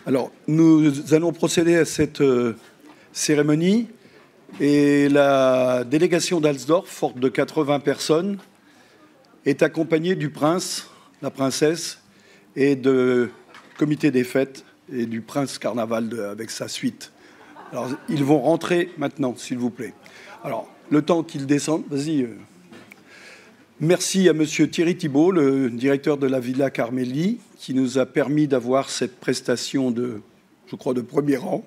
Alors, nous allons procéder à cette cérémonie et la délégation d'Alsdorf, forte de 80 personnes, est accompagnée du prince, la princesse et du comité des fêtes et du prince carnaval avec sa suite. Alors, ils vont rentrer maintenant, s'il vous plaît. Alors, le temps qu'ils descendent, vas-y. Merci à Monsieur Thierry Thibault, le directeur de la Villa Carmelli, qui nous a permis d'avoir cette prestation de, je crois, de premier rang.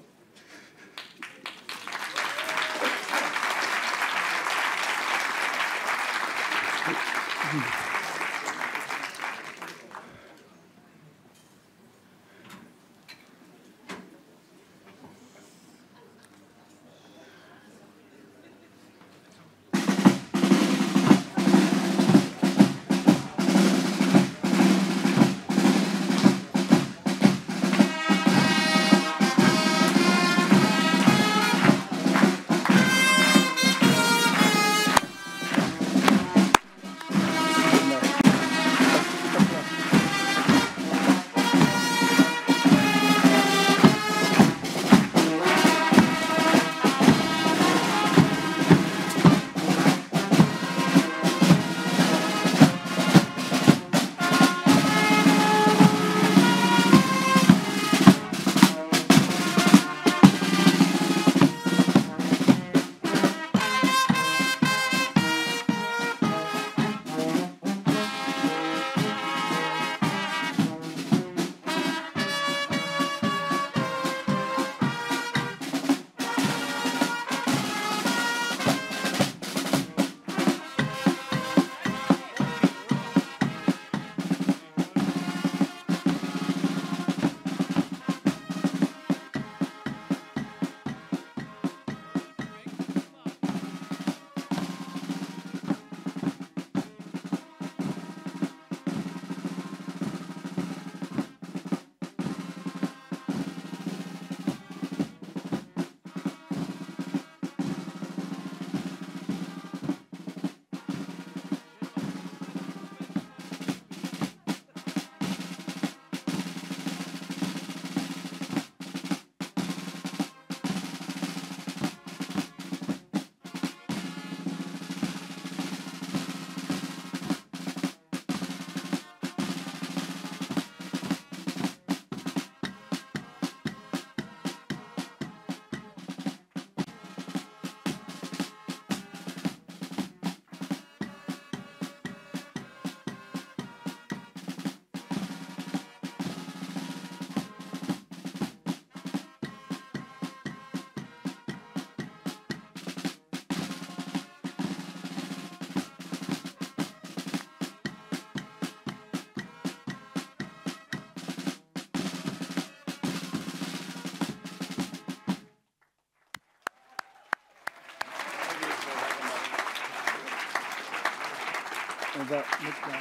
On va mettre la...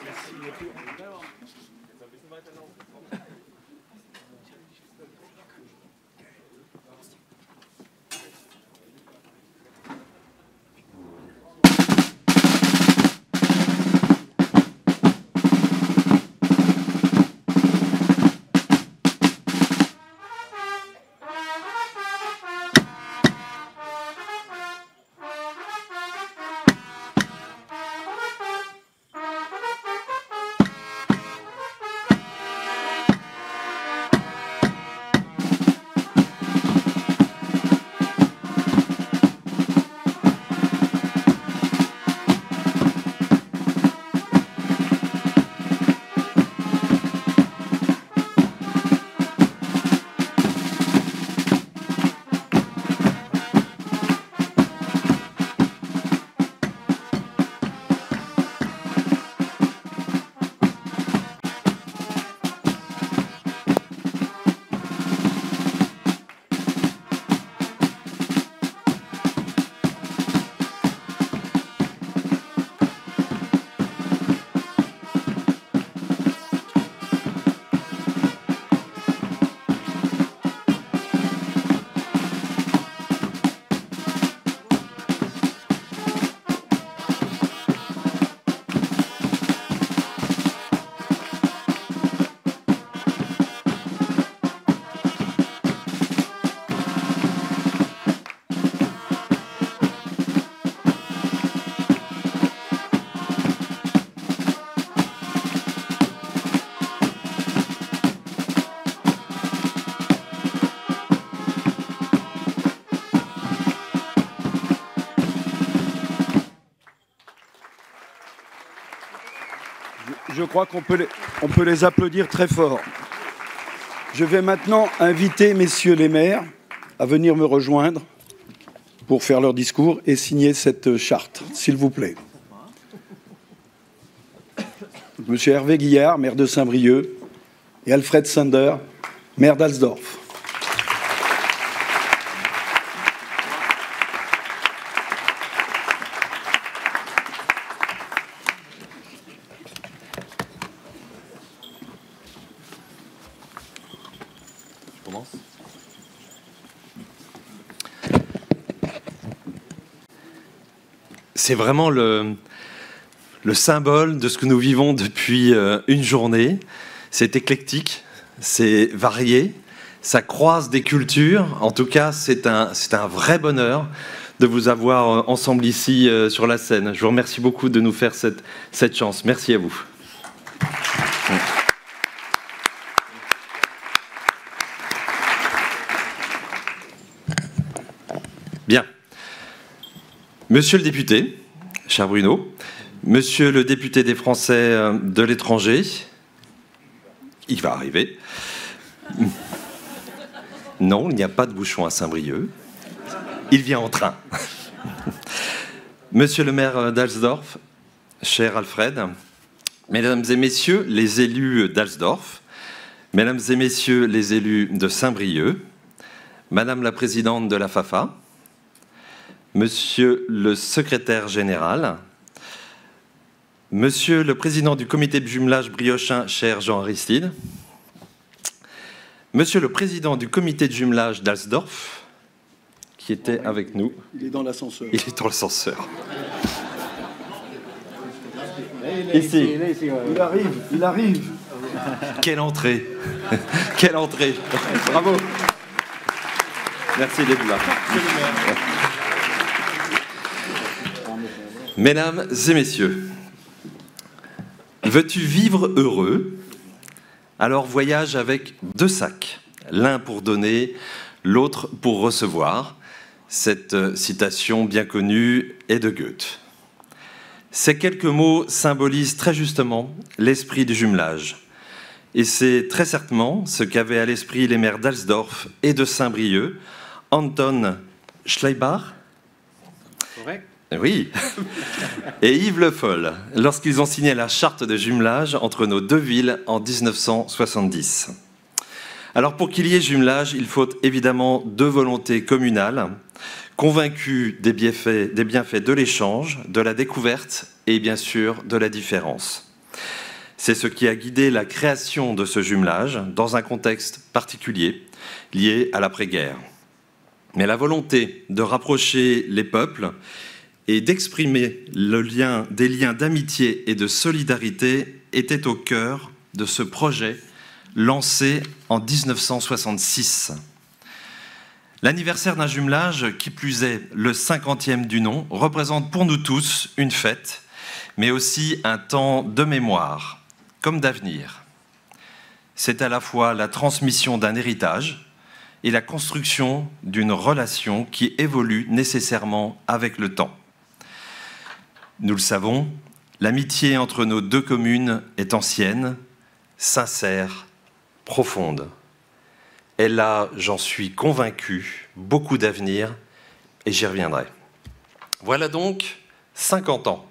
Merci. crois qu'on peut les applaudir très fort. Je vais maintenant inviter messieurs les maires à venir me rejoindre pour faire leur discours et signer cette charte, s'il vous plaît. Monsieur Hervé Guillard, maire de Saint-Brieuc, et Alfred Sander, maire d'Alsdorf. Je commence. C'est vraiment le symbole de ce que nous vivons depuis une journée. C'est éclectique, c'est varié, ça croise des cultures. En tout cas, c'est un vrai bonheur de vous avoir ensemble ici sur la scène. Je vous remercie beaucoup de nous faire cette chance. Merci à vous. Bien. Monsieur le député, cher Bruno, monsieur le député des Français de l'étranger, il va arriver. Non, il n'y a pas de bouchon à Saint-Brieuc. Il vient en train. Monsieur le maire d'Alsdorf, cher Alfred, mesdames et messieurs les élus d'Alsdorf, mesdames et messieurs les élus de Saint-Brieuc, madame la présidente de la FAFA, monsieur le secrétaire général, monsieur le président du comité de jumelage briochin, cher Jean Aristide, monsieur le président du comité de jumelage d'Alsdorf, qui était avec nous. Il est dans l'ascenseur. Il est dans l'ascenseur. Ici. Il arrive. Quelle entrée. Quelle entrée. Bravo. Merci d'être là. Mesdames et messieurs, veux-tu vivre heureux? Alors voyage avec 2 sacs, l'un pour donner, l'autre pour recevoir. Cette citation bien connue est de Goethe. Ces quelques mots symbolisent très justement l'esprit du jumelage. Et c'est très certainement ce qu'avaient à l'esprit les maires d'Alsdorf et de Saint-Brieuc, Anton Schleibach. Correct. Oui, et Yves Le Foll, lorsqu'ils ont signé la charte de jumelage entre nos 2 villes en 1970. Alors pour qu'il y ait jumelage, il faut évidemment 2 volontés communales, convaincues des bienfaits de l'échange, de la découverte et bien sûr de la différence. C'est ce qui a guidé la création de ce jumelage dans un contexte particulier lié à l'après-guerre. Mais la volonté de rapprocher les peuples et d'exprimer des liens d'amitié et de solidarité était au cœur de ce projet lancé en 1966. L'anniversaire d'un jumelage, qui plus est le 50e du nom, représente pour nous tous une fête, mais aussi un temps de mémoire, comme d'avenir. C'est à la fois la transmission d'un héritage et la construction d'une relation qui évolue nécessairement avec le temps. Nous le savons, l'amitié entre nos 2 communes est ancienne, sincère, profonde. Elle a, j'en suis convaincu, beaucoup d'avenir, et j'y reviendrai. Voilà donc 50 ans,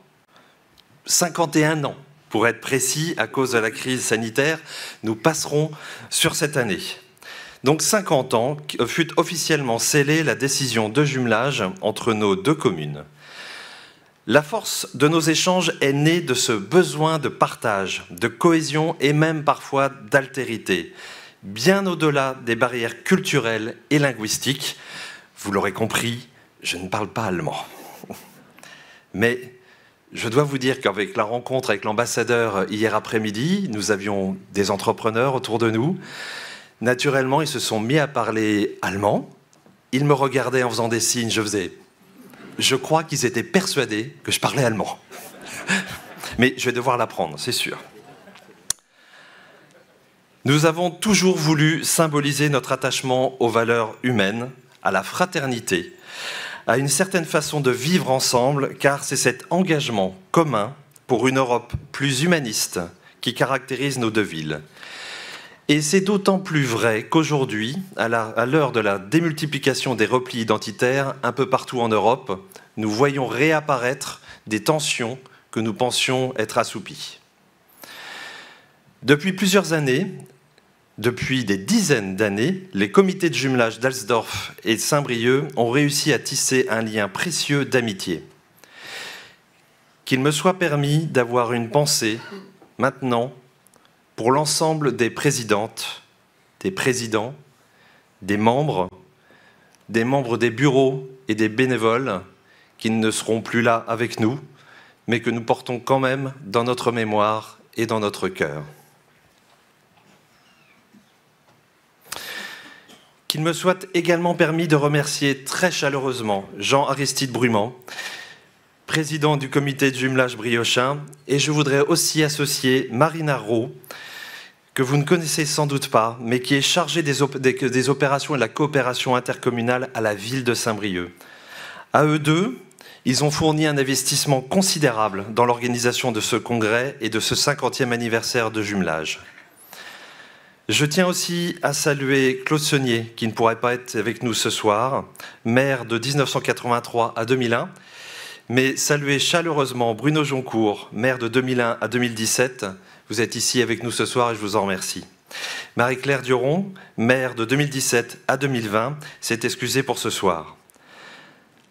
51 ans, pour être précis, à cause de la crise sanitaire, nous passerons sur cette année. Donc 50 ans fut officiellement scellée la décision de jumelage entre nos 2 communes. La force de nos échanges est née de ce besoin de partage, de cohésion et même parfois d'altérité, bien au-delà des barrières culturelles et linguistiques. Vous l'aurez compris, je ne parle pas allemand. Mais je dois vous dire qu'avec la rencontre avec l'ambassadeur hier après-midi, nous avions des entrepreneurs autour de nous. Naturellement, ils se sont mis à parler allemand. Ils me regardaient en faisant des signes, je crois qu'ils étaient persuadés que je parlais allemand. Mais je vais devoir l'apprendre, c'est sûr. Nous avons toujours voulu symboliser notre attachement aux valeurs humaines, à la fraternité, à une certaine façon de vivre ensemble, car c'est cet engagement commun pour une Europe plus humaniste qui caractérisent nos deux villes. Et c'est d'autant plus vrai qu'aujourd'hui, à l'heure de la démultiplication des replis identitaires un peu partout en Europe, nous voyons réapparaître des tensions que nous pensions être assoupies. Depuis plusieurs années, depuis des dizaines d'années, les comités de jumelage d'Alsdorf et de Saint-Brieuc ont réussi à tisser un lien précieux d'amitié. Qu'il me soit permis d'avoir une pensée, maintenant, pour l'ensemble des présidentes, des présidents, des membres des bureaux et des bénévoles qui ne seront plus là avec nous, mais que nous portons quand même dans notre mémoire et dans notre cœur. Qu'il me soit également permis de remercier très chaleureusement Jean-Aristide Brumand, président du comité de jumelage briochin, et je voudrais aussi associer Marine Arrault, que vous ne connaissez sans doute pas, mais qui est chargée des opérations et de la coopération intercommunale à la ville de Saint-Brieuc. À eux deux, ils ont fourni un investissement considérable dans l'organisation de ce congrès et de ce 50e anniversaire de jumelage. Je tiens aussi à saluer Claude Saunier, qui ne pourrait pas être avec nous ce soir, maire de 1983 à 2001, mais saluer chaleureusement Bruno Joncourt, maire de 2001 à 2017. Vous êtes ici avec nous ce soir et je vous en remercie. Marie-Claire Duron, maire de 2017 à 2020, s'est excusée pour ce soir.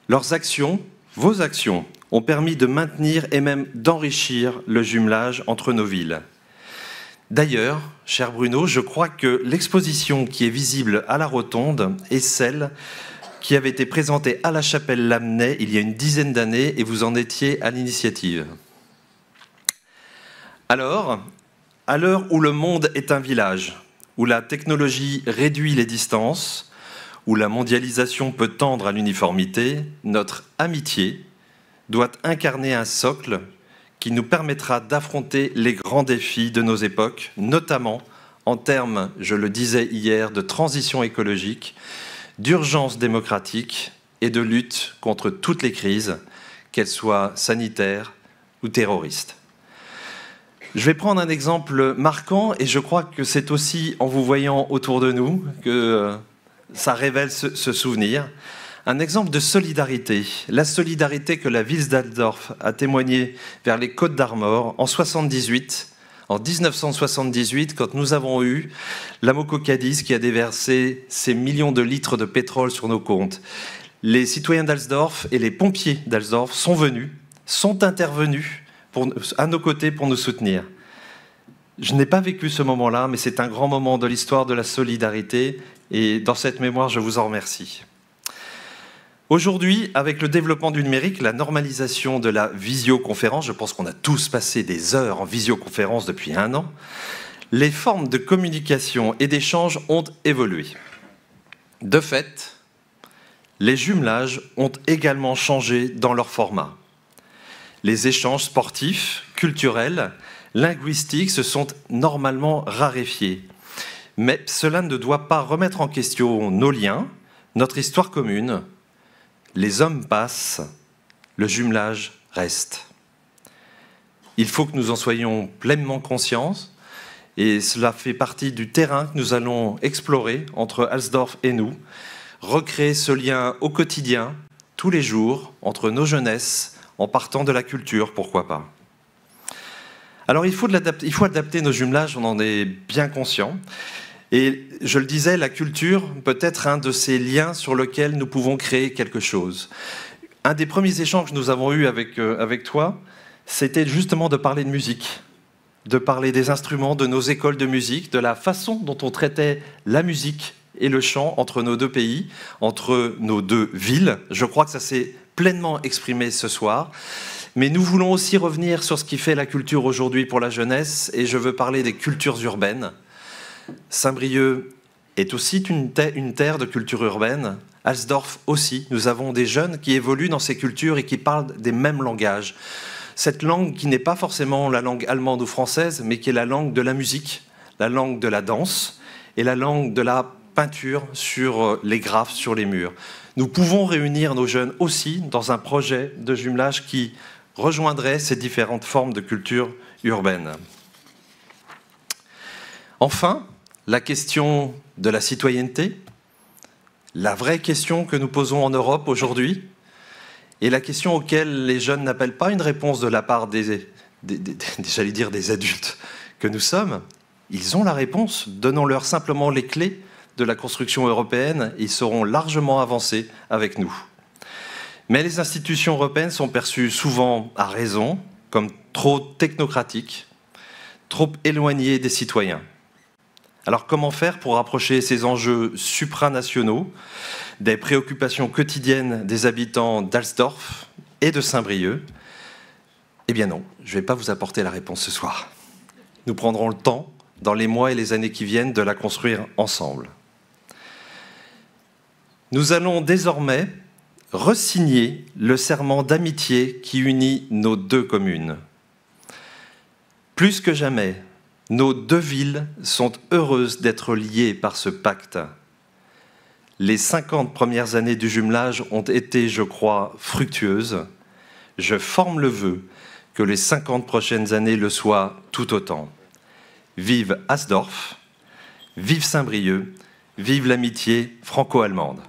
Leurs actions, vos actions, ont permis de maintenir et même d'enrichir le jumelage entre nos villes. D'ailleurs, cher Bruno, je crois que l'exposition qui est visible à la Rotonde est celle qui avait été présentée à la Chapelle Lamennais il y a une dizaine d'années et vous en étiez à l'initiative. Alors, à l'heure où le monde est un village, où la technologie réduit les distances, où la mondialisation peut tendre à l'uniformité, notre amitié doit incarner un socle qui nous permettra d'affronter les grands défis de nos époques, notamment en termes, je le disais hier, de transition écologique, d'urgence démocratique et de lutte contre toutes les crises, qu'elles soient sanitaires ou terroristes. Je vais prendre un exemple marquant et je crois que c'est aussi en vous voyant autour de nous que ça révèle ce souvenir. Un exemple de solidarité, la solidarité que la ville d'Alsdorf a témoignée vers les Côtes d'Armor en 1978, quand nous avons eu l'Amoco Cadiz qui a déversé ces millions de litres de pétrole sur nos comptes. Les citoyens d'Alsdorf et les pompiers d'Alsdorf sont intervenus à nos côtés pour nous soutenir. Je n'ai pas vécu ce moment-là, mais c'est un grand moment de l'histoire de la solidarité et dans cette mémoire, je vous en remercie. Aujourd'hui, avec le développement du numérique, la normalisation de la visioconférence, je pense qu'on a tous passé des heures en visioconférence depuis 1 an, les formes de communication et d'échange ont évolué. De fait, les jumelages ont également changé dans leur format. Les échanges sportifs, culturels, linguistiques se sont normalement raréfiés. Mais cela ne doit pas remettre en question nos liens, notre histoire commune. Les hommes passent, le jumelage reste. Il faut que nous en soyons pleinement conscients et cela fait partie du terrain que nous allons explorer entre Alsdorf et nous, recréer ce lien au quotidien, tous les jours, entre nos jeunesses, en partant de la culture, pourquoi pas. Alors il faut adapter nos jumelages, on en est bien conscient. Et je le disais, la culture peut être un de ces liens sur lesquels nous pouvons créer quelque chose. Un des premiers échanges que nous avons eus avec toi, c'était justement de parler de musique, de parler des instruments, de nos écoles de musique, de la façon dont on traitait la musique et le chant entre nos deux pays, entre nos deux villes. Je crois que ça s'est pleinement exprimé ce soir. Mais nous voulons aussi revenir sur ce qui fait la culture aujourd'hui pour la jeunesse, et je veux parler des cultures urbaines. Saint-Brieuc est aussi une terre de culture urbaine. Alsdorf aussi. Nous avons des jeunes qui évoluent dans ces cultures et qui parlent des mêmes langages. Cette langue qui n'est pas forcément la langue allemande ou française, mais qui est la langue de la musique, la langue de la danse et la langue de la peinture sur les graphes, sur les murs. Nous pouvons réunir nos jeunes aussi dans un projet de jumelage qui rejoindrait ces différentes formes de culture urbaine. Enfin, la question de la citoyenneté, la vraie question que nous posons en Europe aujourd'hui, et la question auxquelles les jeunes n'appellent pas une réponse de la part j'allais dire des adultes que nous sommes. Ils ont la réponse, donnons-leur simplement les clés de la construction européenne, ils seront largement avancés avec nous. Mais les institutions européennes sont perçues souvent, à raison, comme trop technocratiques, trop éloignées des citoyens. Alors comment faire pour rapprocher ces enjeux supranationaux des préoccupations quotidiennes des habitants d'Alsdorf et de Saint-Brieuc? Eh bien non, je ne vais pas vous apporter la réponse ce soir. Nous prendrons le temps, dans les mois et les années qui viennent, de la construire ensemble. Nous allons désormais resigner le serment d'amitié qui unit nos deux communes. Plus que jamais, nos deux villes sont heureuses d'être liées par ce pacte. Les 50 premières années du jumelage ont été, je crois, fructueuses. Je forme le vœu que les 50 prochaines années le soient tout autant. Vive Asdorf, vive Saint-Brieuc, vive l'amitié franco-allemande.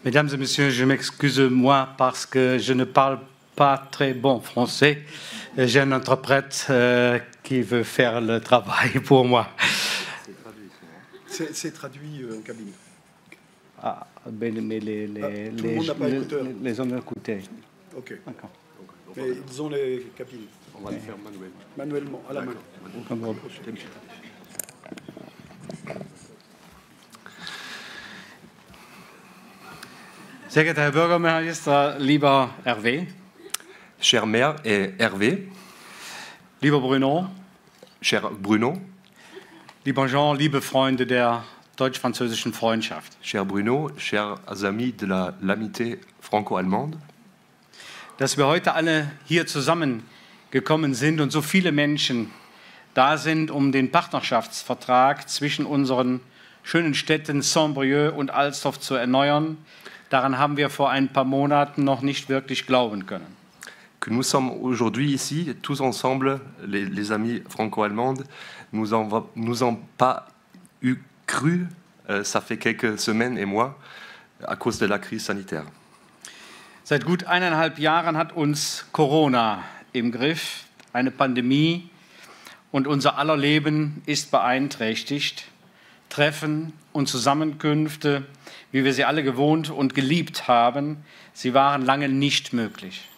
Mesdames et messieurs, je m'excuse moi parce que je ne parle pas très bon français. J'ai un interprète qui veut faire le travail pour moi. C'est traduit en cabine. Ah, mais tout le monde n'a pas écouteur. Les ont écoutés. Ok. D'accord. Mais ils ont les cabines. On va le faire Manuellement, à la main. Sehr geehrter Herr Bürgermeister, lieber Hervé, Cher maire et Hervé, lieber Bruno, cher Bruno, lieber Jean, liebe Freunde der deutsch-französischen Freundschaft. cher Bruno, chers amis de l'amitié franco-allemande, Dass wir heute alle hier zusammengekommen sind und so viele Menschen da sind, um den Partnerschaftsvertrag zwischen unseren schönen Städten Saint-Brieuc und Alsdorf zu erneuern, daran haben wir vor ein paar Monaten noch nicht wirklich glauben können. que nous sommes aujourd'hui ici, tous ensemble, les amis franco-allemandes, nous en pas eu cru, ça fait quelques semaines et mois, à cause de la crise sanitaire. Seit gut 1,5 Jahren hat uns Corona im Griff, eine Pandemie, und unser aller Leben ist beeinträchtigt. Treffen und Zusammenkünfte, wie wir sie alle gewohnt und geliebt haben, sie waren lange nicht möglich.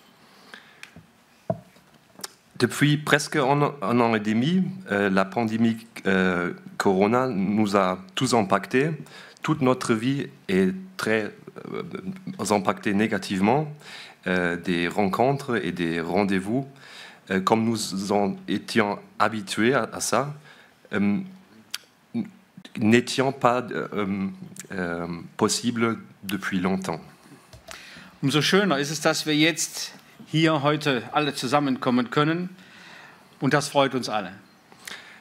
Depuis presque un an et demi, la pandémie Corona nous a tous impactés. Toute notre vie est très impactée négativement. Des rencontres et des rendez-vous, comme nous en étions habitués à ça, n'étions pas possibles depuis longtemps. Umso schöner ist es, dass wir jetzt hier heute alle zusammenkommen können, und das freut uns alle.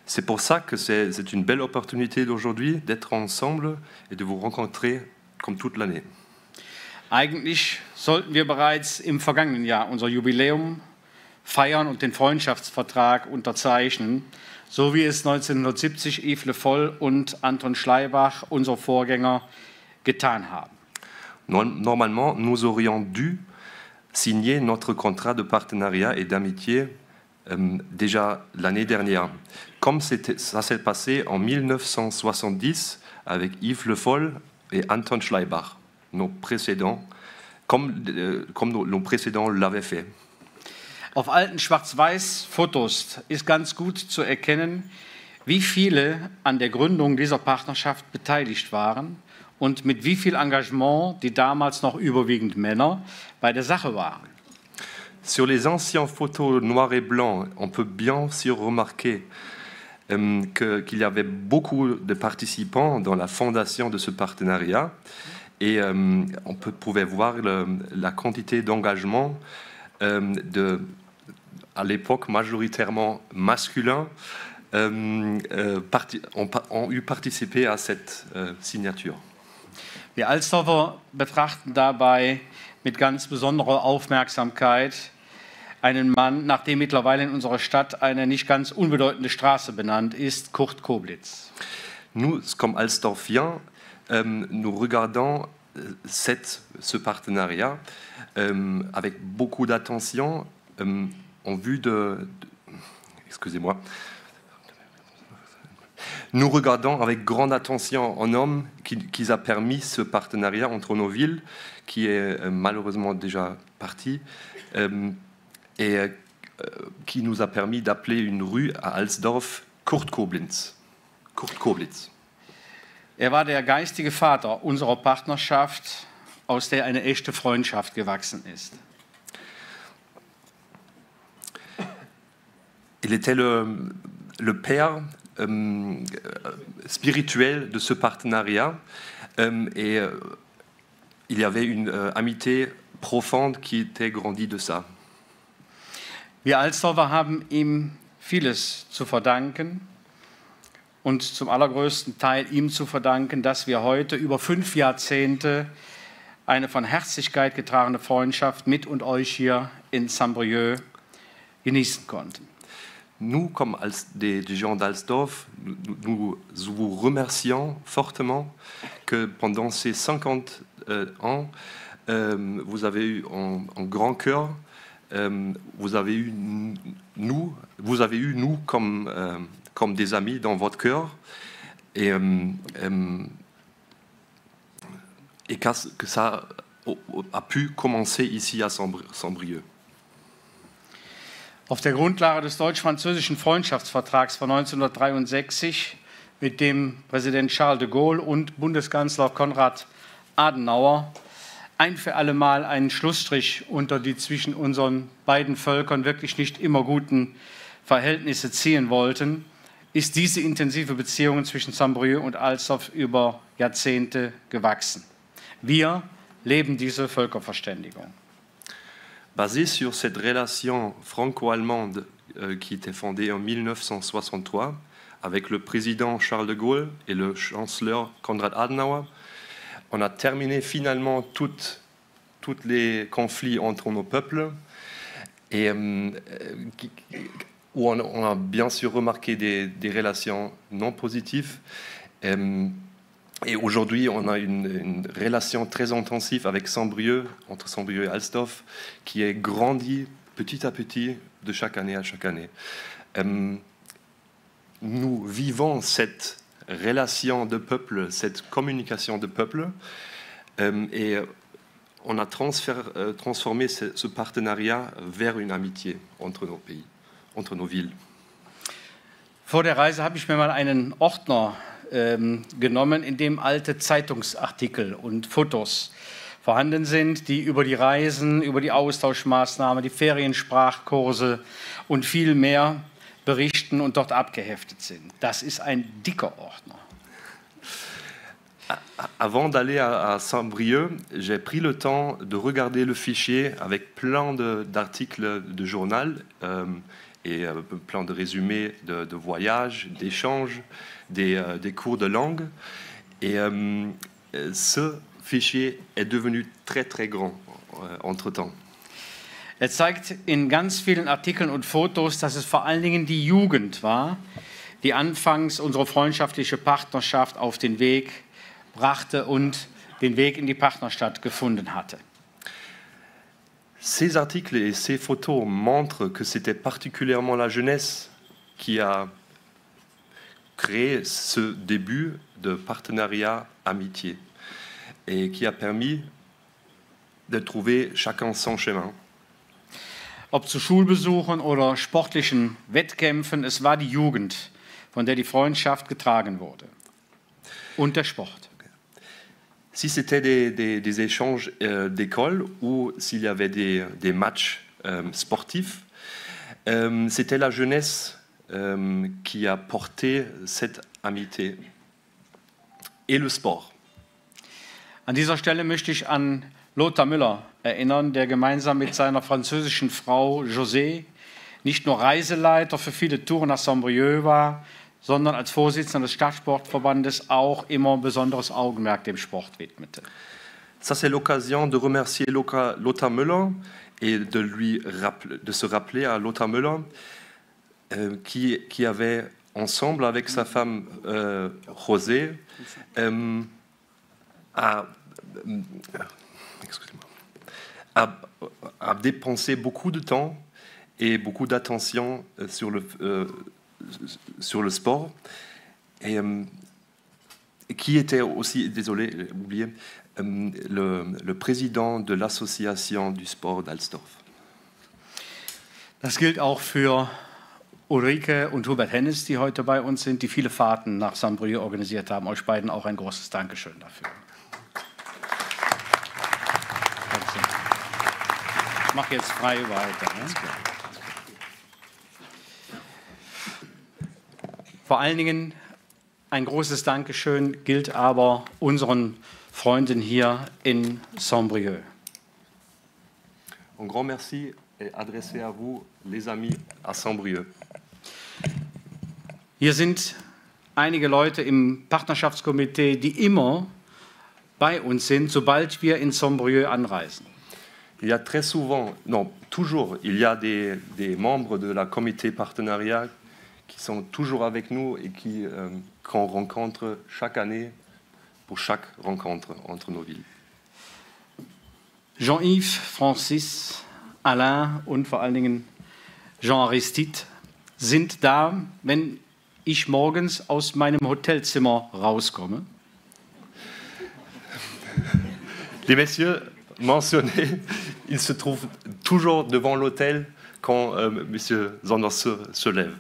C'est pour ça que c'est une belle opportunité d'aujourd'hui d'être ensemble et de vous rencontrer comme toute l'année. Eigentlich sollten wir bereits im vergangenen Jahr unser Jubiläum feiern und den Freundschaftsvertrag unterzeichnen, so wie es 1970 Yves Le Foll und Anton Schleibach, unsere Vorgänger, getan haben. Normalement, nous aurions dû signer notre contrat de partenariat et d'amitié déjà l'année dernière, comme ça s'est passé en 1970 avec Yves Le Foll et Anton Schleibach, nos précédents, comme nos précédents l'avaient fait. Auf alten Schwarz-Weiß-Fotos ist ganz gut zu erkennen, wie viele an der Gründung dieser Partnerschaft beteiligt waren und mit wie viel Engagement die damals noch überwiegend Männer bei der Sache waren. Sur les anciennes photos noir et blanc, on peut bien s'y remarquer qu'il y avait beaucoup de participants dans la fondation de ce partenariat et on pouvait voir la quantité d'engagement à l'époque majoritairement masculin ont eu participé à cette signature. Wir Alsdorfer betrachten dabei mit ganz besonderer Aufmerksamkeit einen Mann, nach dem mittlerweile in unserer Stadt eine nicht ganz unbedeutende Straße benannt ist, Kurt Koblitz. Nous, comme Alsdorfiens, nous regardons ce partenariat avec beaucoup d'attention en vue excusez-moi. Nous regardons avec grande attention un homme qui a permis ce partenariat entre nos villes, qui est malheureusement déjà parti, et qui nous a permis d'appeler une rue à Alsdorf Kurt Koblitz. Kurt Koblitz. War der geistige Vater unserer Partnerschaft, aus der eine echte Freundschaft gewachsen ist. Il était le père spirituel de ce partenariat et il y avait une amitié profonde qui était grandie de ça. Wir Alsdorfer haben ihm vieles zu verdanken und zum allergrößten Teil ihm zu verdanken, dass wir heute über 5 Jahrzehnte eine von Herzlichkeit getragene Freundschaft mit und euch hier in Saint-Brieuc genießen konnten. Nous, comme des gens d'Alsdorf, nous vous remercions fortement que pendant ces 50 ans, vous avez eu un grand cœur, vous avez eu nous comme des amis dans votre cœur, et que ça a pu commencer ici à Saint-Brieuc. Auf der Grundlage des deutsch-französischen Freundschaftsvertrags von 1963 mit dem Präsident Charles de Gaulle und Bundeskanzler Konrad Adenauer ein für alle Mal einen Schlussstrich unter die zwischen unseren beiden Völkern wirklich nicht immer guten Verhältnisse ziehen wollten, ist diese intensive Beziehung zwischen Saint-Brieuc und Alsdorf über Jahrzehnte gewachsen. Wir leben diese Völkerverständigung. Basé sur cette relation franco-allemande qui était fondée en 1963 avec le président Charles de Gaulle et le chancelier Konrad Adenauer, on a terminé finalement tous les conflits entre nos peuples et où on a bien sûr remarqué des relations non positives. Et aujourd'hui, on a une relation très intensive avec Saint-Brieuc, entre Saint-Brieuc et Alsdorf, qui est grandie petit à petit de chaque année à chaque année. Nous vivons cette relation de peuple, cette communication de peuple, et on a transformé ce partenariat vers une amitié entre nos pays, entre nos villes. Vor der Reise habe ich mir mal einen Ordner genommen, in dem alte Zeitungsartikel und Fotos vorhanden sind, die über die Reisen, über die Austauschmaßnahmen, die Feriensprachkurse und viel mehr berichten und dort abgeheftet sind. Das ist ein dicker Ordner. Avant d'aller à Saint-Brieuc, j'ai pris le temps de regarder le fichier avec plein d'articles de journal et plein de résumés de voyages, d'échanges, des cours de langue. Et ce fichier est devenu très très grand entre-temps. Zeigt in ganz vielen Artikeln und Fotos, dass es vor allen Dingen die Jugend war, die anfangs unsere freundschaftliche Partnerschaft auf den Weg brachte und den Weg in die Partnerstadt gefunden hatte. Ces articles et ces photos montrent que c'était particulièrement la jeunesse qui a créé ce début de partenariat amitié et qui a permis de trouver chacun son chemin. Ob zu Schulbesuchen oder sportlichen Wettkämpfen, es war die Jugend, von der die Freundschaft getragen wurde. Und der Sport. Si c'était des échanges d'école ou s'il y avait des matchs sportifs, c'était la jeunesse qui a porté cette amitié et le sport. An dieser Stelle möchte ich an Lothar Müller erinnern, der gemeinsam mit seiner französischen Frau José nicht nur Reiseleiter für viele Touren nach Saint-Brieuc war, sondern als Vorsitzender des Stadtsportverbandes auch immer ein besonderes Augenmerk dem Sport widmete. Ça, c'est l'occasion de remercier Lothar Müller et de se rappeler à Lothar Müller qui avait, ensemble avec sa femme José, a dépensé beaucoup de temps et beaucoup d'attention sur le sport. Et qui était aussi, désolé, j'ai oublié, le président de l'association du sport d'Alsdorf. Das gilt auch für Ulrike und Hubert Hennes, die heute bei uns sind, die viele Fahrten nach Saint-Brieuc organisiert haben. Euch beiden auch ein großes Dankeschön dafür. Ich mache jetzt frei weiter. Ne? Vor allen Dingen ein großes Dankeschön gilt aber unseren Freunden hier in Saint-Brieuc. Un grand merci est adressé à vous, les amis à Saint-Brieuc. Hier sind einige Leute im Partnerschaftskomitee, die immer bei uns sind, sobald wir in Saint-Brieuc anreisen. Il y a très souvent, non, toujours, il y a des membres de la comité partenariat qui sont toujours avec nous et qu'on rencontre chaque année pour chaque rencontre entre nos villes. Jean-Yves, Francis, Alain und vor allen Dingen Jean Aristide sind da, wenn ich morgens aus meinem Hotelzimmer rauskomme. Les messieurs mentionnés, ils se trouvent toujours devant l'hôtel quand monsieur Sanders se lève.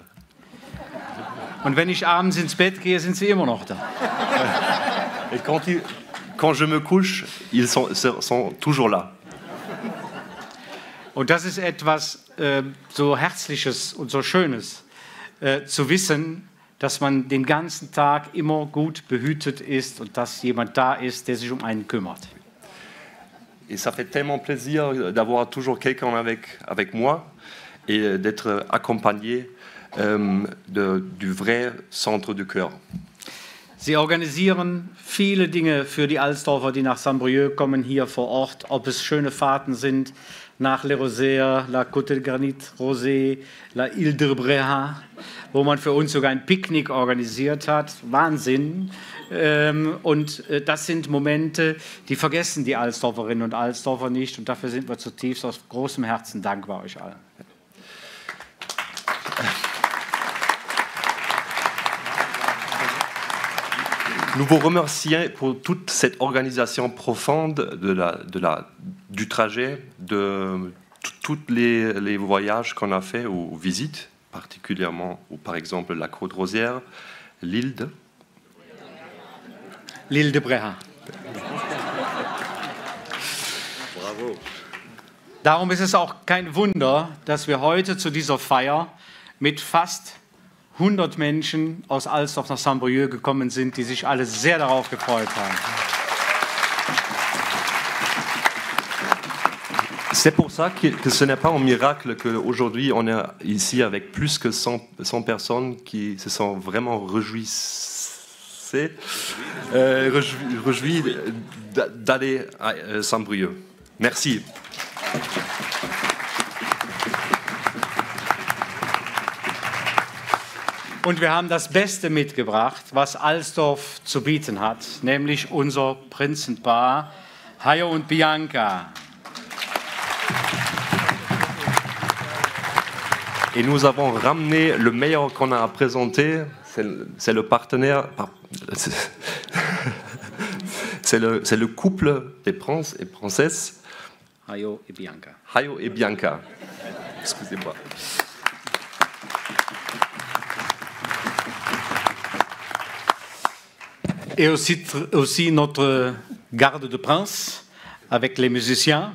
Und wenn ich abends ins Bett gehe, sind sie immer noch da. Et quand je me couche, ils sont toujours là. Und das ist etwas so Herzliches und so Schönes, zu wissen, dass man den ganzen Tag immer gut behütet ist und dass jemand da ist, der sich um einen kümmert. Et ça fait tellement plaisir d'avoir toujours quelqu'un avec moi et d'être accompagné du vrai centre du cœur. Sie organisieren viele Dinge für die Alsdorfer, die nach Saint-Brieuc kommen, hier vor Ort, ob es schöne Fahrten sind nach Les Rosières, La Côte de Granit Rosé, La Ile de Bréhat, wo man für uns sogar ein Picknick organisiert hat. Wahnsinn. Und das sind Momente, die vergessen die Alsdorferinnen und Alsdorfer nicht. Und dafür sind wir zutiefst aus großem Herzen dankbar euch allen. Nous vous remercions pour toute cette organisation profonde du trajet, de tous les voyages qu'on a fait ou visites, particulièrement, ou par exemple la Côte Rosière, l'île de Bréhat. Bravo. Darum ist es auch kein Wunder, dass wir heute zu dieser Feier mit fast 100 Menschen aus Alsdorf nach Saint-Brieuc gekommen sind, die sich alle sehr darauf gefreut haben. C'est pour ça que ce n'est pas un miracle qu'aujourd'hui on est ici avec plus que 100 personnes qui se sont vraiment réjouies d'aller à Saint-Brieuc. Merci. Und wir haben das Beste mitgebracht, was Alsdorf zu bieten hat, nämlich unser Prinzenpaar, Hayo und Bianca. Et nous avons ramené le meilleur qu'on a à présenter, c'est le partenaire, c'est le couple des princes et princesses. Hayo et Bianca. Hayo et Bianca. Excusez-moi. Et aussi notre garde de prince avec les musiciens.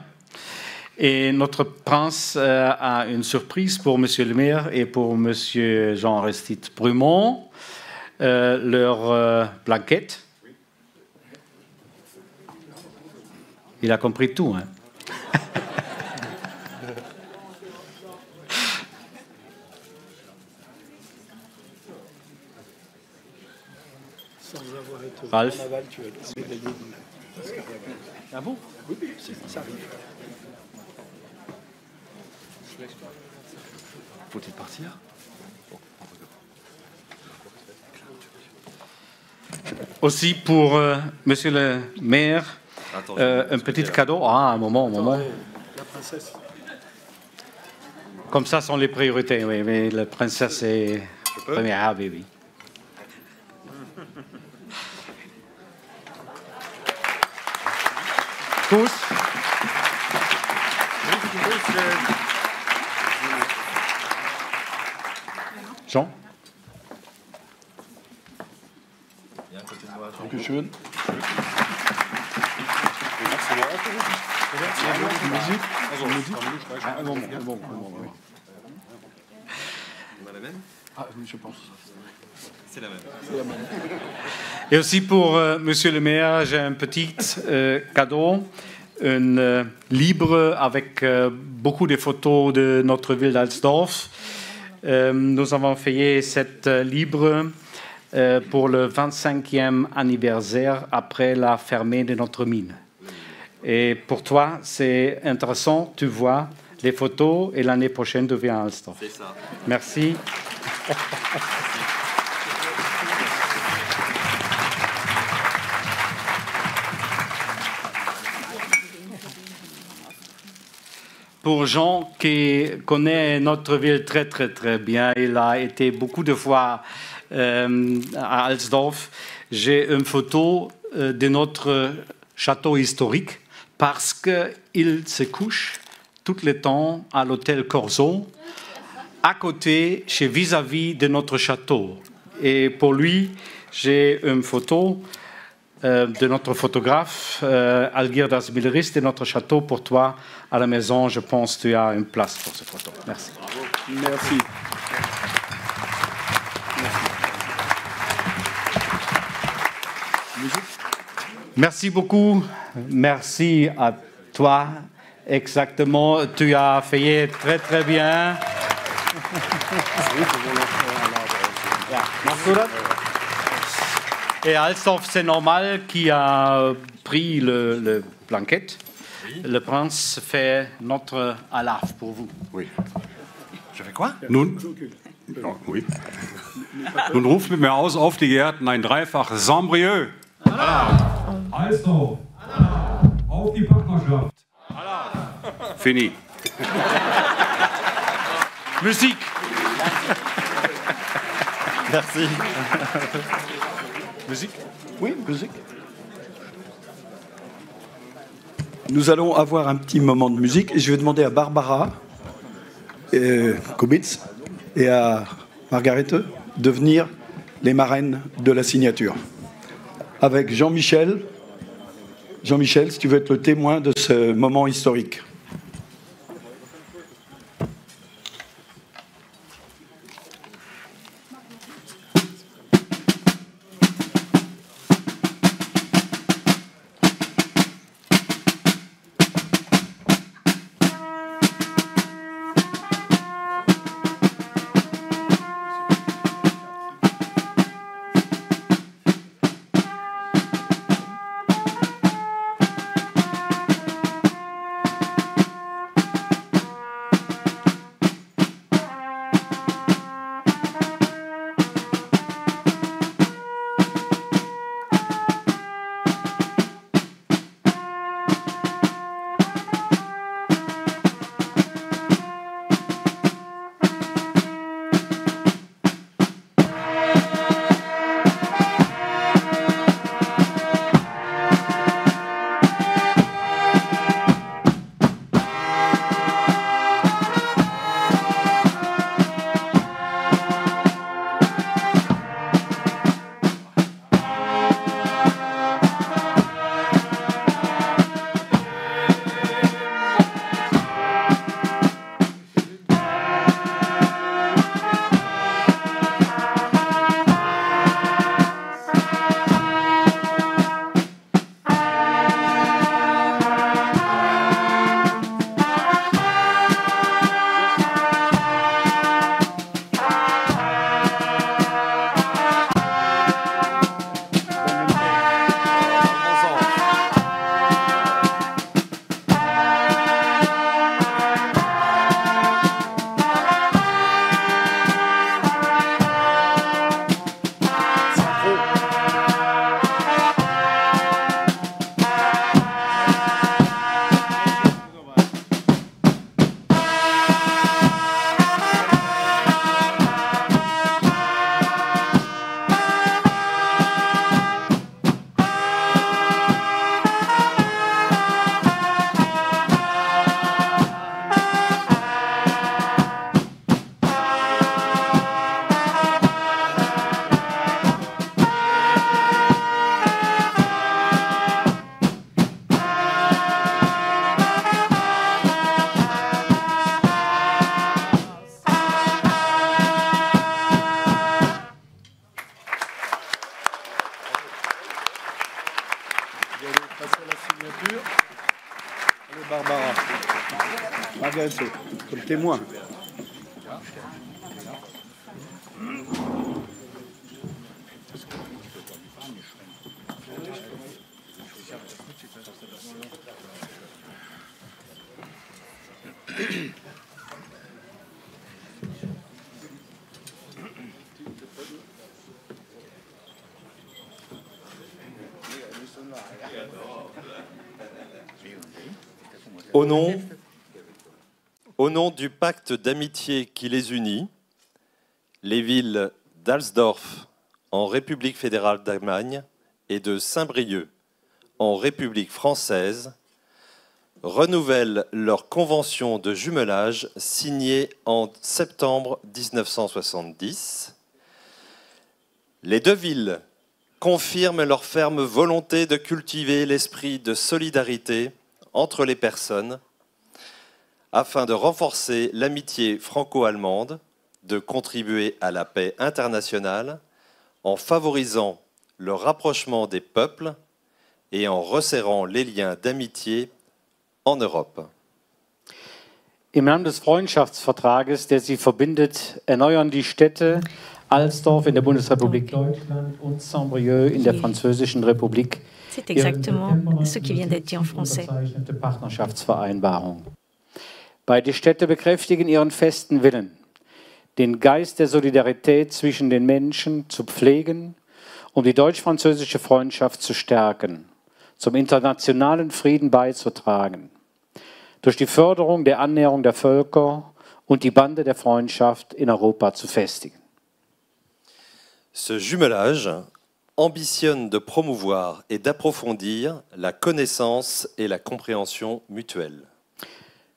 Et notre prince a une surprise pour Monsieur le maire et pour Monsieur Jean-Aristide Brumont, leur blanquette. Il a compris tout, hein. Ralph. Ah bon? Oui, ça arrive. Faut-il partir? Aussi pour Monsieur le maire, un petit cadeau. Ah, un moment. La princesse. Comme ça sont les priorités, oui, mais la princesse est première. Ah, oui. Tous. Jean. Dankeschön. Je pense. C'est la même. Et aussi pour Monsieur le maire, j'ai un petit cadeau, un livre avec beaucoup de photos de notre ville d'Alsdorf. Nous avons fait cet livre pour le 25e anniversaire après la fermée de notre mine. Et pour toi, c'est intéressant, tu vois les photos et l'année prochaine, tu viens à Alsdorf. C'est ça. Merci. Pour Jean qui connaît notre ville très bien, il a été beaucoup de fois à Alsdorf. J'ai une photo de notre château historique parce qu'il se couche tout le temps à l'hôtel Corso, à côté, vis-à-vis de notre château. Et pour lui, j'ai une photo de notre photographe, Algirdas Milleris, de notre château pour toi à la maison. Je pense que tu as une place pour cette photo. Merci. Merci. Merci beaucoup. Merci à toi. Exactement. Tu as fait très bien. Et Alsdorf, c'est normal qu'il a pris le blanquette. Oui. Le prince fait notre alaf pour vous. Oui. Je fais quoi? Nun, ja, oui. Nun ruft mit mir aus auf die Gärten ein dreifach Sambrieux. Alsdorf. Auf die Partnerschaft. Fini. Musique. Merci. Musique? Oui, musique. Nous allons avoir un petit moment de musique et je vais demander à Barbara Kubitz et à Margarete de venir les marraines de la signature. Avec Jean-Michel. Jean-Michel, si tu veux être le témoin de ce moment historique. Passe à la signature. Allez, Barbara. Margarethe, comme témoin. Au nom du pacte d'amitié qui les unit, les villes d'Alsdorf en République fédérale d'Allemagne et de Saint-Brieuc en République française renouvellent leur convention de jumelage signée en septembre 1970. Les deux villes confirment leur ferme volonté de cultiver l'esprit de solidarité entre les personnes afin de renforcer l'amitié franco-allemande, de contribuer à la paix internationale en favorisant le rapprochement des peuples et en resserrant les liens d'amitié en Europe. Im Namen des Freundschaftsvertrages, der sie verbindet, erneuern die Städte Alsdorf in der Bundesrepublik Deutschland und Saint-Brieuc in der Französischen Republik C'est exactement ce qui vient d'être dit en français. Partnerschaftsvereinbarung. Beide Städte bekräftigen ihren festen Willen, den Geist der Solidarität zwischen den Menschen zu pflegen, um die deutsch-französische Freundschaft zu stärken, zum internationalen Frieden beizutragen, durch die Förderung der Annäherung der Völker und die Bande der Freundschaft in Europa zu festigen. Ce jumelage ambitionne de promouvoir et d'approfondir la connaissance et la compréhension mutuelle.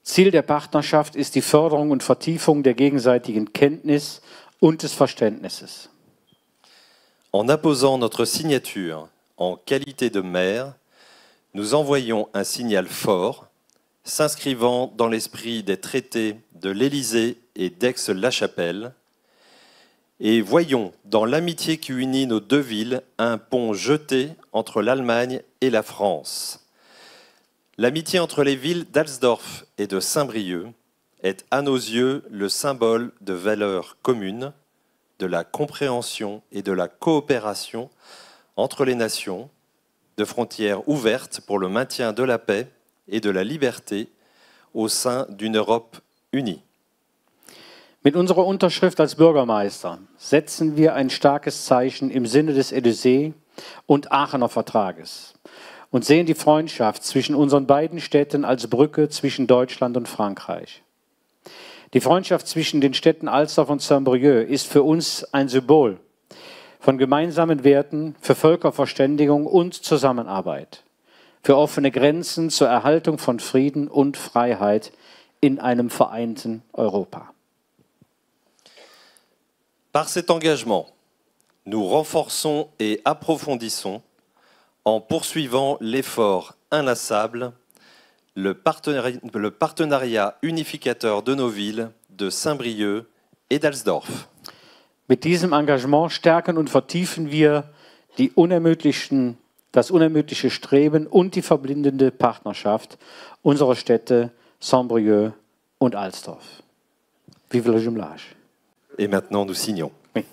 Ziel der Partnerschaft ist die Förderung und Vertiefung der gegenseitigen Kenntnis und des Verständnisses. En apposant notre signature en qualité de maire, nous envoyons un signal fort, s'inscrivant dans l'esprit des traités de l'Élysée et d'Aix-la-Chapelle, et voyons dans l'amitié qui unit nos deux villes un pont jeté entre l'Allemagne et la France. L'amitié entre les villes d'Alsdorf et de Saint-Brieuc est à nos yeux le symbole de valeurs communes, de la compréhension et de la coopération entre les nations, de frontières ouvertes pour le maintien de la paix et de la liberté au sein d'une Europe unie. Mit unserer Unterschrift als Bürgermeister setzen wir ein starkes Zeichen im Sinne des Élysée und Aachener Vertrages und sehen die Freundschaft zwischen unseren beiden Städten als Brücke zwischen Deutschland und Frankreich. Die Freundschaft zwischen den Städten Alsdorf und Saint-Brieuc ist für uns ein Symbol von gemeinsamen Werten, für Völkerverständigung und Zusammenarbeit, für offene Grenzen zur Erhaltung von Frieden und Freiheit in einem vereinten Europa. Par cet engagement, nous renforçons et approfondissons, en poursuivant l'effort inlassable, le partenariat unificateur de nos villes de Saint-Brieuc et d'Alsdorf. Mit diesem Engagement stärken und vertiefen wir das unermüdliche Streben und die verbindende Partnerschaft unserer Städte Saint-Brieuc und Alsdorf. Vive le jumelage! Et maintenant, nous signons. Oui.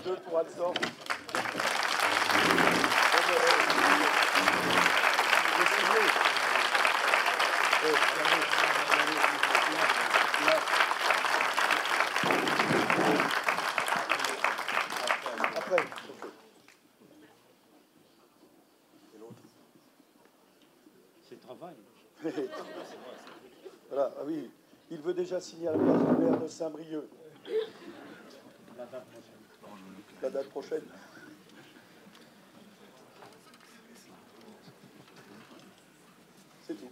Deux pour Alsdorf. Voilà, ah oui, il veut déjà signer à la place du maire de Saint-Brieuc. La date prochaine. C'est tout.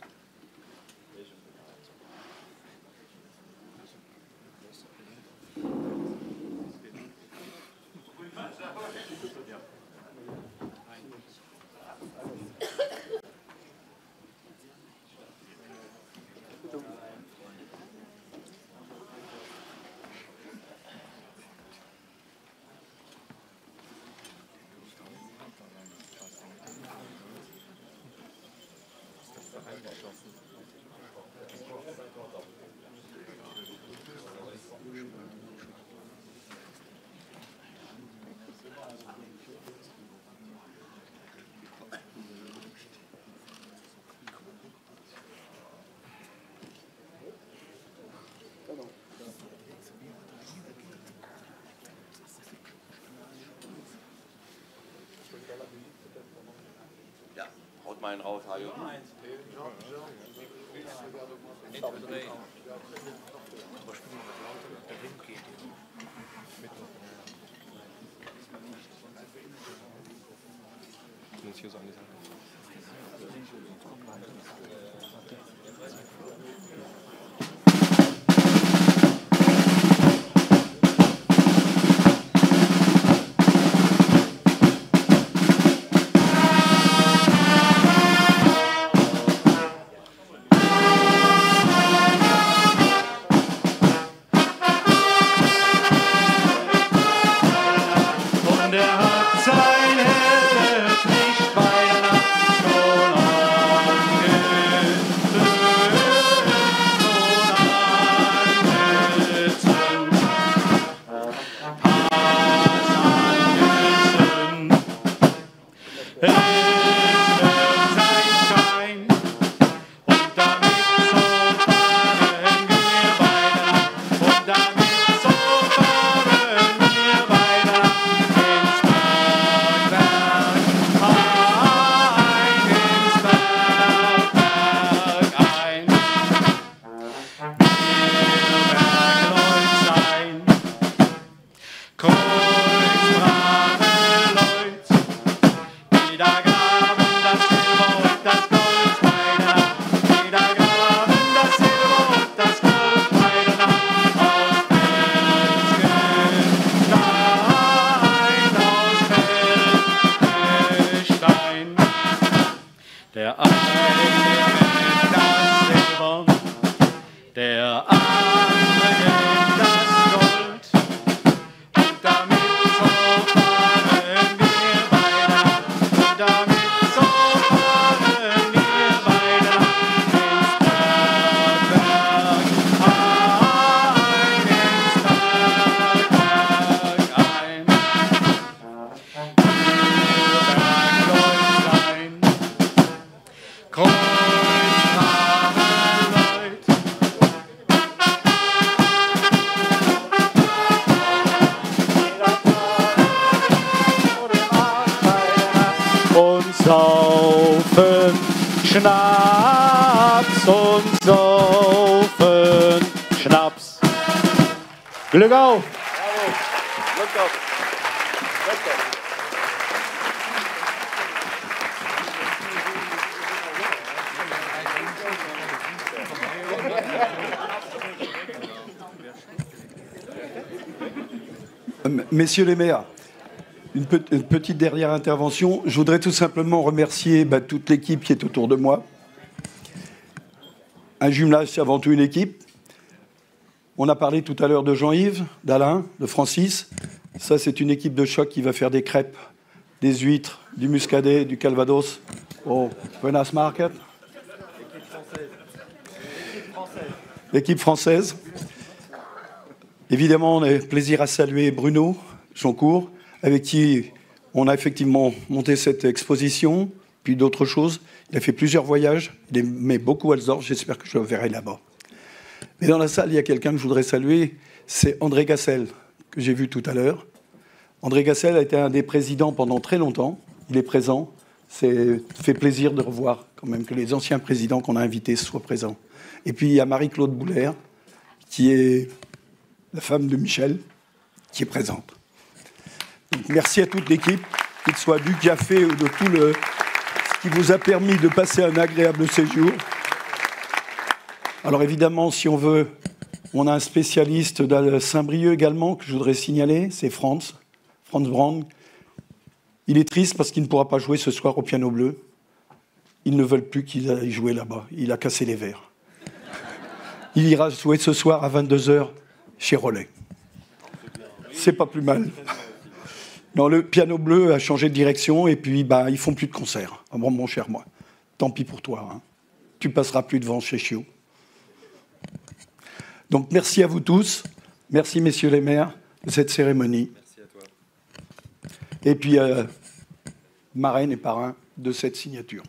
Haut mal einen raus, Hajo. Schnaps und saufen Schnaps. Glück auf! Glück auf! Messieurs les maires, une petite dernière intervention. Je voudrais tout simplement remercier toute l'équipe qui est autour de moi. Un jumelage, c'est avant tout une équipe. On a parlé tout à l'heure de Jean-Yves, d'Alain, de Francis. Ça, c'est une équipe de choc qui va faire des crêpes, des huîtres, du muscadet, du calvados au Buenas Market. L'équipe française. Évidemment, on a plaisir à saluer Bruno Joncourt, avec qui on a effectivement monté cette exposition, puis d'autres choses. Il a fait plusieurs voyages, il aimait beaucoup Alsdorf, j'espère que je le verrai là-bas. Mais dans la salle, il y a quelqu'un que je voudrais saluer, c'est André Gassel, que j'ai vu tout à l'heure. André Gassel a été un des présidents pendant très longtemps, il est présent, C'est fait plaisir de revoir quand même que les anciens présidents qu'on a invités soient présents. Et puis il y a Marie-Claude Boulère, qui est la femme de Michel, qui est présente. Donc, merci à toute l'équipe, qu'il soit du café ou de tout ce qui vous a permis de passer un agréable séjour. Alors évidemment, si on veut, on a un spécialiste de Saint-Brieuc également, que je voudrais signaler, c'est Franz Brand. Il est triste parce qu'il ne pourra pas jouer ce soir au piano bleu. Ils ne veulent plus qu'il aille jouer là-bas. Il a cassé les verres. Il ira jouer ce soir à 22h chez Rollet. C'est pas plus mal. Non, le piano bleu a changé de direction et puis ils font plus de concerts. Ah bon, mon cher moi, tant pis pour toi. Hein. Tu passeras plus devant chez Chiot. Donc merci à vous tous. Merci messieurs les maires de cette cérémonie. Merci à toi. Et puis marraine et parrain de cette signature.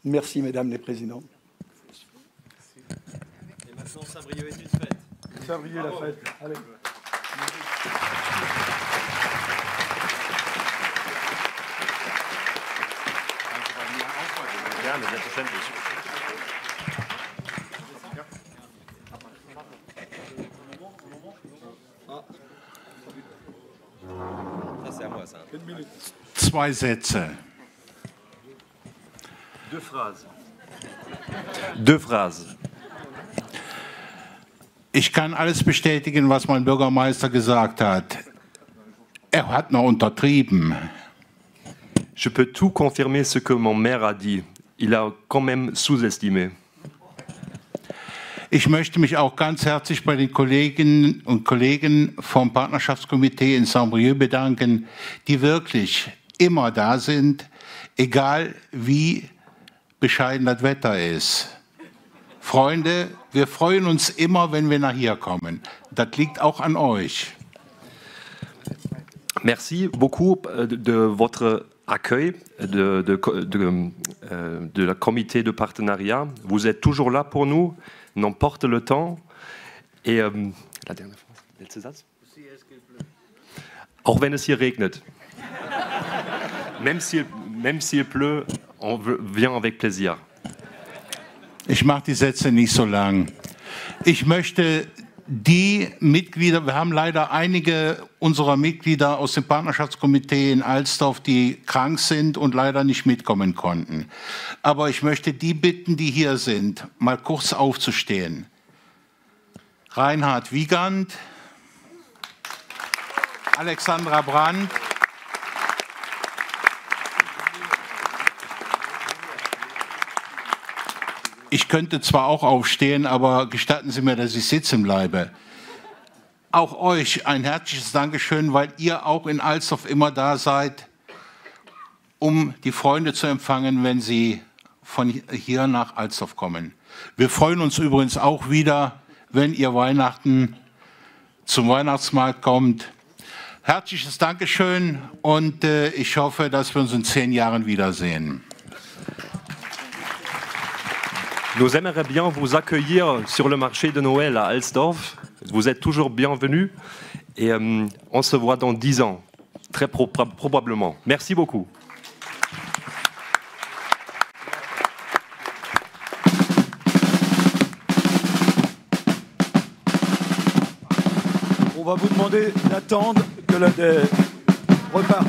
Merci mesdames les présidentes. Et maintenant Saint-Brieuc est une fête. Saint-Brieuc la fête. Allez. Gerne, selbstverständlich. Ça, c'est à moi, ça. Zwei Sätze. Deux phrases. Ich kann alles bestätigen, was mein Bürgermeister gesagt hat. Er hat noch untertrieben. Je peux tout confirmer ce que mon maire a dit. Il a quand même sous-estimé. Ich möchte mich auch ganz herzlich bei den Kolleginnen und Kollegen vom Partnerschaftskomitee in Saint-Brieuc bedanken, die wirklich immer da sind, egal wie bescheiden das Wetter ist. Freunde, wir freuen uns immer, wenn wir nach hier kommen. Das liegt auch an euch. Merci beaucoup de votre accueil de la comité de partenariat. Vous êtes toujours là pour nous, n'importe le temps. Et la dernière phrase, letzter Satz. Auch wenn es hier regnet. Même s'il pleut, on vient avec plaisir. Ich mache die Sätze nicht so lang. Ich möchte die Mitglieder, wir haben leider einige unserer Mitglieder aus dem Partnerschaftskomitee in Alsdorf, die krank sind und leider nicht mitkommen konnten. Aber ich möchte die bitten, die hier sind, mal kurz aufzustehen. Reinhard Wiegand, Alexandra Brandt, ich könnte zwar auch aufstehen, aber gestatten Sie mir, dass ich sitzen bleibe. Auch euch ein herzliches Dankeschön, weil ihr auch in Alsdorf immer da seid, um die Freunde zu empfangen, wenn sie von hier nach Alsdorf kommen. Wir freuen uns übrigens auch wieder, wenn ihr Weihnachten zum Weihnachtsmarkt kommt. Herzliches Dankeschön und ich hoffe, dass wir uns in 10 Jahren wiedersehen. Nous aimerions bien vous accueillir sur le marché de Noël à Alsdorf. Vous êtes toujours bienvenus et on se voit dans 10 ans, très probablement. Merci beaucoup. On va vous demander d'attendre que le repas